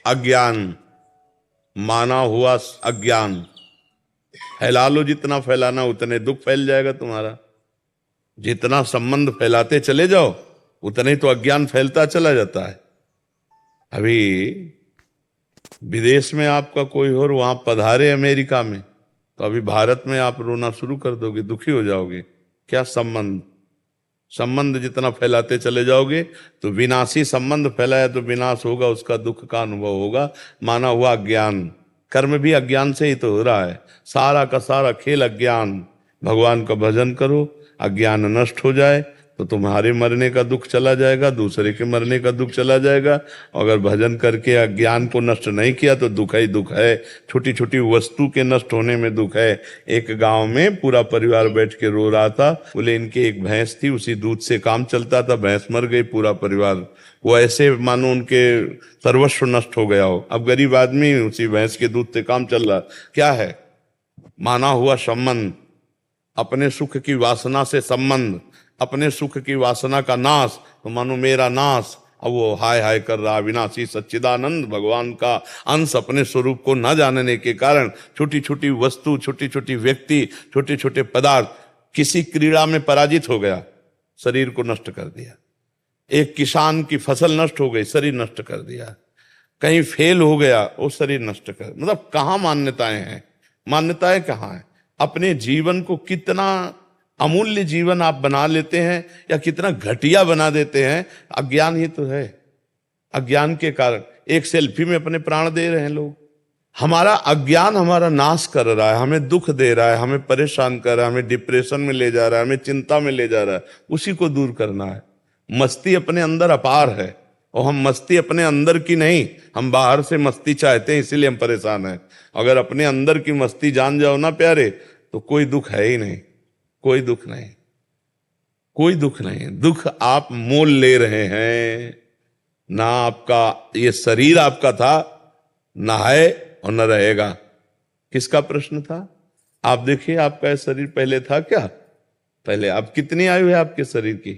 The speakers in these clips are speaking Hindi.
अज्ञान, माना हुआ अज्ञान। फैला लो, जितना फैलाना उतने दुख फैल जाएगा तुम्हारा। जितना संबंध फैलाते चले जाओ उतने तो अज्ञान फैलता चला जाता है। अभी विदेश में आपका कोई और वहां पधारे अमेरिका में, तो अभी भारत में आप रोना शुरू कर दोगे, दुखी हो जाओगे। क्या संबंध, संबंध जितना फैलाते चले जाओगे तो विनाशी संबंध फैलाया तो विनाश होगा, उसका दुख का अनुभव होगा। माना हुआ अज्ञान, कर्म भी अज्ञान से ही तो हो रहा है। सारा का सारा खेल अज्ञान। भगवान का भजन करो, अज्ञान नष्ट हो जाए तो तुम्हारे मरने का दुख चला जाएगा, दूसरे के मरने का दुख चला जाएगा। अगर भजन करके अज्ञान को नष्ट नहीं किया तो दुख ही दुख है। छोटी छोटी वस्तु के नष्ट होने में दुख है। एक गांव में पूरा परिवार बैठ के रो रहा था। बोले इनके एक भैंस थी, उसी दूध से काम चलता था, भैंस मर गई, पूरा परिवार वो ऐसे मानो उनके सर्वस्व नष्ट हो गया हो। अब गरीब आदमी उसी भैंस के दूध से काम चल रहा। क्या है? माना हुआ संबंध, अपने सुख की वासना से संबंध, अपने सुख की वासना का नाश, तो मानो मेरा नाश। अब वो हाय हाय कर रहा। विनाशी सच्चिदानंद भगवान का अंश अपने स्वरूप को न जानने के कारण छोटी छोटी वस्तु, छोटी छोटी व्यक्ति, छोटे छोटे पदार्थ, किसी क्रीड़ा में पराजित हो गया, शरीर को नष्ट कर दिया। एक किसान की फसल नष्ट हो गई, शरीर नष्ट कर दिया। कहीं फेल हो गया, वो शरीर नष्ट कर, मतलब कहाँ मान्यताएं हैं? मान्यताएं कहाँ है? अपने जीवन को कितना अमूल्य जीवन आप बना लेते हैं या कितना घटिया बना देते हैं, अज्ञान ही तो है। अज्ञान के कारण एक सेल्फी में अपने प्राण दे रहे हैं लोग। हमारा अज्ञान हमारा नाश कर रहा है, हमें दुख दे रहा है, हमें परेशान कर रहा है, हमें डिप्रेशन में ले जा रहा है, हमें चिंता में ले जा रहा है। उसी को दूर करना है। मस्ती अपने अंदर अपार है, और हम मस्ती अपने अंदर की नहीं, हम बाहर से मस्ती चाहते हैं, इसीलिए हम परेशान हैं। अगर अपने अंदर की मस्ती जान जाओ ना प्यारे, तो कोई दुख है ही नहीं, कोई दुख नहीं, कोई दुख नहीं। दुख आप मोल ले रहे हैं ना। आपका ये शरीर आपका था, ना है और न रहेगा। किसका प्रश्न था? आप देखिए, आपका ये शरीर पहले था क्या? पहले आप कितनी आयु है आपके शरीर की?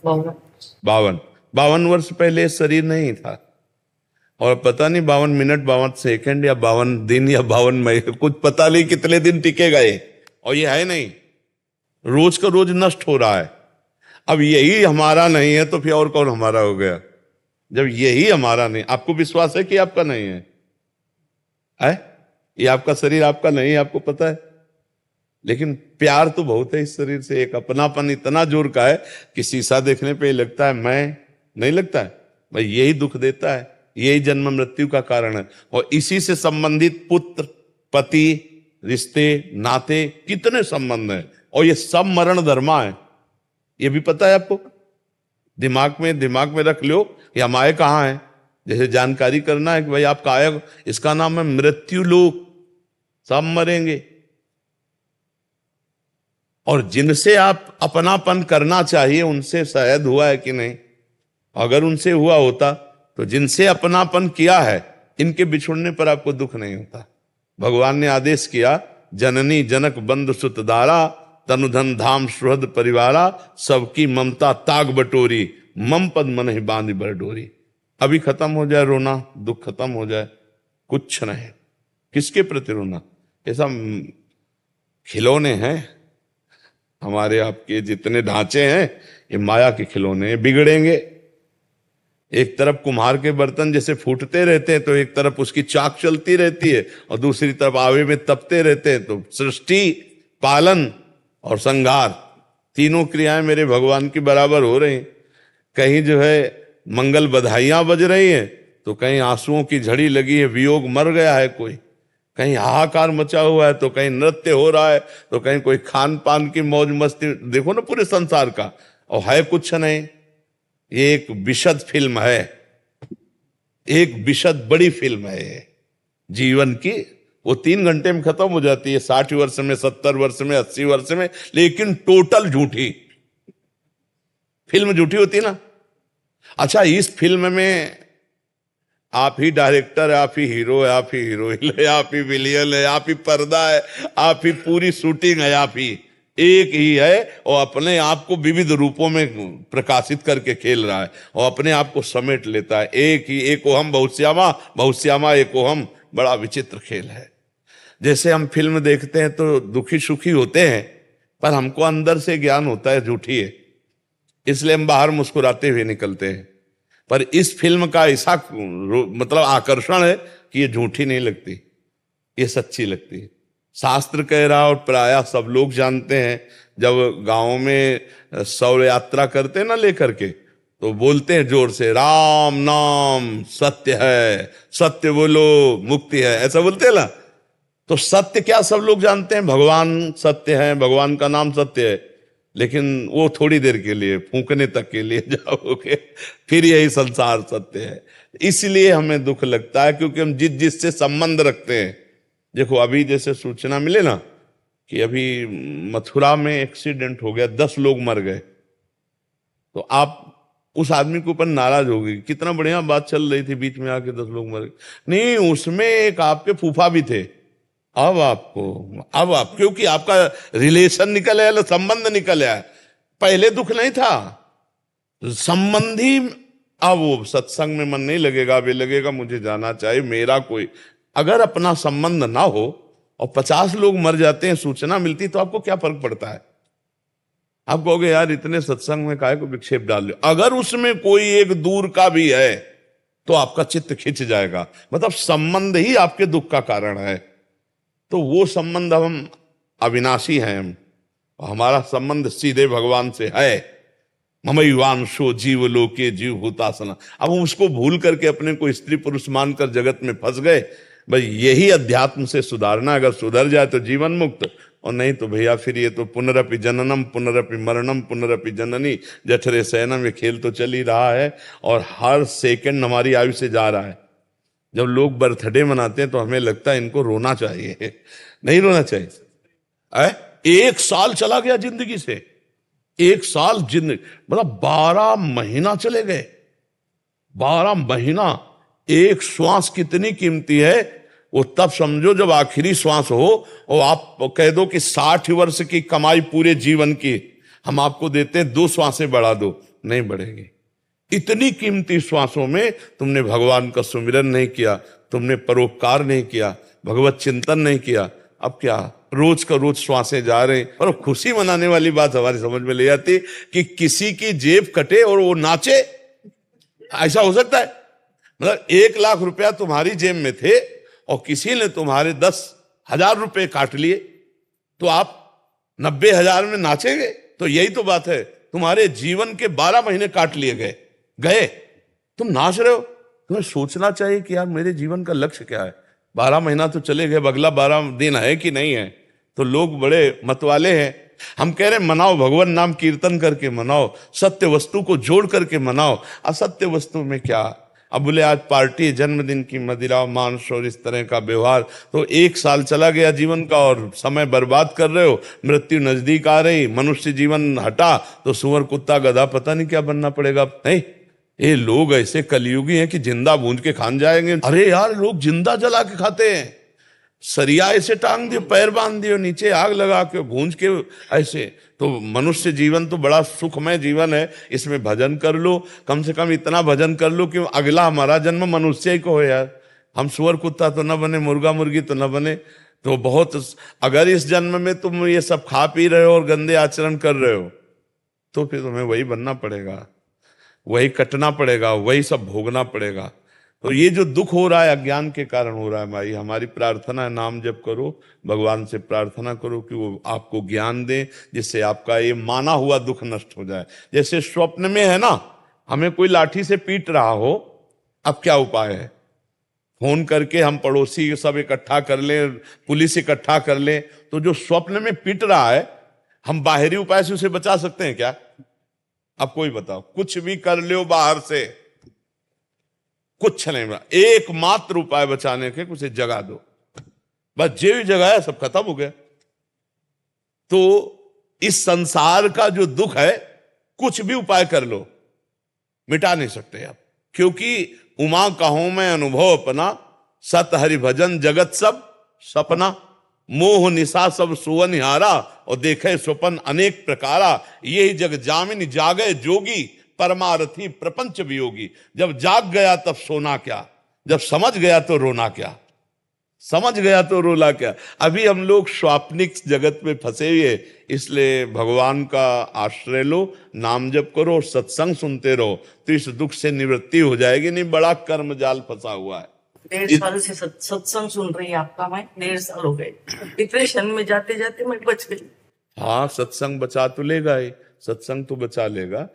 52। 52 वर्ष पहले शरीर नहीं था। और पता नहीं 52 मिनट, 52 सेकंड या 52 दिन या 52 महीने, कुछ पता नहीं कितने दिन टिकेगा ये। और ये है नहीं, रोज का रोज नष्ट हो रहा है। अब यही हमारा नहीं है तो फिर और कौन हमारा हो गया? जब यही हमारा नहीं, आपको विश्वास है कि आपका नहीं है? ये आपका शरीर आपका नहीं है, आपको पता है। लेकिन प्यार तो बहुत है इस शरीर से। एक अपनापन इतना जोर का है कि शीशा देखने पे लगता है मैं, नहीं लगता है भाई, यही दुख देता है, यही जन्म मृत्यु का कारण है। और इसी से संबंधित पुत्र, पति, रिश्ते, नाते, कितने संबंध हैं, और ये सब मरण धर्मा है। ये भी पता है आपको? दिमाग में रख लो कि हम आए कहाँ हैं। जैसे जानकारी करना है कि भाई आपका आया, इसका नाम है मृत्यु लोक। सब मरेंगे। और जिनसे आप अपनापन करना चाहिए उनसे शायद हुआ है कि नहीं? अगर उनसे हुआ होता तो जिनसे अपनापन किया है, इनके बिछुड़ने पर आपको दुख नहीं होता। भगवान ने आदेश किया, जननी जनक बंधु सुत दारा, तनुधन धाम सुहृद परिवारा, सबकी ममता ताग बटोरी, मम पद मन ही बांध बर डोरी। अभी खत्म हो जाए रोना, दुख खत्म हो जाए, कुछ नहीं। किसके प्रति रोना? ऐसा खिलौने हैं हमारे आपके, जितने ढांचे हैं ये माया के खिलौने, बिगड़ेंगे। एक तरफ कुम्हार के बर्तन जैसे फूटते रहते हैं तो एक तरफ उसकी चाक चलती रहती है, और दूसरी तरफ आवे में तपते रहते हैं। तो सृष्टि, पालन और संहार, तीनों क्रियाएं मेरे भगवान की बराबर हो रही। कहीं जो है मंगल बधाइयां बज रही हैं, तो कहीं आंसुओं की झड़ी लगी है, वियोग मर गया है कोई, कहीं हाहाकार मचा हुआ है, तो कहीं नृत्य हो रहा है, तो कहीं कोई खान पान की मौज मस्ती। देखो ना पूरे संसार का, और है कुछ नहीं। ये एक विशद फिल्म है, एक विशद बड़ी फिल्म है ये जीवन की। वो 3 घंटे में खत्म हो जाती है, 60 वर्ष में, 70 वर्ष में, 80 वर्ष में, लेकिन टोटल झूठी फिल्म। झूठी होती ना। अच्छा, इस फिल्म में आप ही डायरेक्टर है, आप ही हीरो है, आप ही हीरोइन है, आप ही विलियन है, आप ही पर्दा है, आप ही पूरी शूटिंग है, आप ही एक ही है और अपने आप को विविध रूपों में प्रकाशित करके खेल रहा है और अपने आप को समेट लेता है। एक ही एकोहम बहुश्यामा, बहुश्यामा एकोहम। बड़ा विचित्र खेल है। जैसे हम फिल्म देखते हैं तो दुखी सुखी होते हैं, पर हमको अंदर से ज्ञान होता है झूठी है, इसलिए हम बाहर मुस्कुराते हुए निकलते हैं। पर इस फिल्म का ऐसा मतलब आकर्षण है कि ये झूठी नहीं लगती, ये सच्ची लगती है। शास्त्र कह रहा और प्रायः सब लोग जानते हैं, जब गांव में शौर्य यात्रा करते ना लेकर के, तो बोलते हैं जोर से, राम नाम सत्य है, सत्य बोलो मुक्ति है, ऐसा बोलते हैं ना। तो सत्य क्या सब लोग जानते हैं, भगवान सत्य है, भगवान का नाम सत्य है, लेकिन वो थोड़ी देर के लिए, फूंकने तक के लिए जाओगे, फिर यही संसार सत्य है। इसलिए हमें दुख लगता है, क्योंकि हम जिससे संबंध रखते हैं। देखो अभी जैसे सूचना मिले ना कि अभी मथुरा में एक्सीडेंट हो गया, 10 लोग मर गए, तो आप उस आदमी के ऊपर नाराज हो गई, कितना बढ़िया बात चल रही थी, बीच में आके 10 लोग मर गए। नहीं, उसमें एक आपके फूफा भी थे। अब आप क्योंकि आपका रिलेशन निकल आया, संबंध निकल आया, पहले दुख नहीं था संबंधी। अब वो सत्संग में मन नहीं लगेगा, अब ये लगेगा मुझे जाना चाहिए, मेरा कोई। अगर अपना संबंध ना हो और 50 लोग मर जाते हैं, सूचना मिलती, तो आपको क्या फर्क पड़ता है? आप कहोगे यार इतने सत्संग में काहे को विक्षेप डाल लो। अगर उसमें कोई एक दूर का भी है तो आपका चित्त खिंच जाएगा, मतलब संबंध ही आपके दुख का कारण है। तो वो संबंध, हम अविनाशी हैं, हमारा संबंध सीधे भगवान से है। ममैवांशो जीव लोके जीव भूतासना। अब हम उसको भूल करके अपने को स्त्री पुरुष मानकर जगत में फंस गए। भाई यही अध्यात्म से सुधारना, अगर सुधर जाए तो जीवन मुक्त, और नहीं तो भैया फिर ये तो पुनरपि जननम पुनरपि मरणम पुनरपि जननी जठरे शयनम, ये खेल तो चल ही रहा है और हर सेकंड हमारी आयु से जा रहा है। जब लोग बर्थडे मनाते हैं तो हमें लगता है इनको रोना चाहिए, नहीं रोना चाहिए। 1 साल चला गया जिंदगी से, 1 साल जिंदगी, मतलब 12 महीना चले गए। 12 महीना, एक श्वास कितनी कीमती है वो तब समझो जब आखिरी श्वास हो और आप कह दो कि 60 वर्ष की कमाई पूरे जीवन की हम आपको देते हैं, 2 श्वासें बढ़ा दो, नहीं बढ़ेगी। इतनी कीमती श्वासों में तुमने भगवान का सुमिरन नहीं किया, तुमने परोपकार नहीं किया, भगवत चिंतन नहीं किया। अब क्या रोज का रोज श्वासें जा रहे हैं। और खुशी मनाने वाली बात हमारी समझ में ले आती कि किसी की जेब कटे और वो नाचे, ऐसा हो सकता है? मतलब 1 लाख रुपया तुम्हारी जेब में थे और किसी ने तुम्हारे 10,000 रुपए काट लिए, तो आप 90,000 में नाचेंगे? तो यही तो बात है, तुम्हारे जीवन के 12 महीने काट लिए गए, तुम नाच रहे हो। तुम्हें सोचना चाहिए कि यार मेरे जीवन का लक्ष्य क्या है। 12 महीना तो चले गए, अगला 12 दिन है कि नहीं है। तो लोग बड़े मतवाले हैं। हम कह रहे मनाओ, भगवान नाम कीर्तन करके मनाओ, सत्य वस्तु को जोड़ करके मनाओ। असत्य वस्तु में क्या? अब बोले आज पार्टी, जन्मदिन की मदिरा मांस और इस तरह का व्यवहार, तो 1 साल चला गया जीवन का और समय बर्बाद कर रहे हो। मृत्यु नजदीक आ रही, मनुष्य जीवन हटा तो सुअर कुत्ता गधा पता नहीं क्या बनना पड़ेगा। नहीं, ये लोग ऐसे कलयुगी हैं कि जिंदा भूंज के खान जाएंगे। अरे यार लोग जिंदा जला के खाते हैं, सरिया ऐसे टांग दियो, पैर बांध दियो, नीचे आग लगा के भूंज के ऐसे। तो मनुष्य जीवन तो बड़ा सुखमय जीवन है, इसमें भजन कर लो, कम से कम इतना भजन कर लो कि अगला हमारा जन्म मनुष्य ही को हो यार। हम सुअर कुत्ता तो न बने, मुर्गा मुर्गी तो न बने। तो बहुत, अगर इस जन्म में तुम ये सब खा पी रहे हो और गंदे आचरण कर रहे हो तो फिर तुम्हें वही बनना पड़ेगा, वही कटना पड़ेगा, वही सब भोगना पड़ेगा। तो ये जो दुख हो रहा है अज्ञान के कारण हो रहा है भाई। हमारी प्रार्थना है, नाम जप करो, भगवान से प्रार्थना करो कि वो आपको ज्ञान दे, जिससे आपका ये माना हुआ दुख नष्ट हो जाए। जैसे स्वप्न में है ना, हमें कोई लाठी से पीट रहा हो, अब क्या उपाय है? फोन करके हम पड़ोसी सब इकट्ठा कर लें, पुलिस इकट्ठा कर लें। तो जो स्वप्न में पीट रहा है, हम बाहरी उपाय से उसे बचा सकते हैं क्या? अब कोई बताओ, कुछ भी कर लो बाहर से, कुछ नहीं बना। एकमात्र उपाय बचाने के, उसे जगा दो, बस जे भी जगाया सब खत्म हो गया। तो इस संसार का जो दुख है, कुछ भी उपाय कर लो मिटा नहीं सकते आप, क्योंकि उमा कहूं मैं अनुभव अपना, सत हरि भजन जगत सब सपना। मोह निशा सब सुवनिहारा, और देखे स्वपन अनेक प्रकारा। यही जग जामिन जागे जोगी, परमारथी प्रपंच वियोगी। जब जाग गया तब सोना क्या, जब समझ गया तो रोना क्या, समझ गया तो रोला क्या। अभी हम लोग स्वाप्निक जगत में फंसे हुए, इसलिए भगवान का आश्रय लो, नाम जप करो, सत्संग सुनते रहो, तो इस दुख से निवृत्ति हो जाएगी। नहीं बड़ा कर्म जाल फंसा हुआ है। 1.5 साल से सत्संग सुन रही है आपका। मैं 1.5 साल हो गए डिप्रेशन में जाते जाते मैं बच गई। हाँ, सत्संग बचा तो लेगा ही, सत्संग तो बचा लेगा।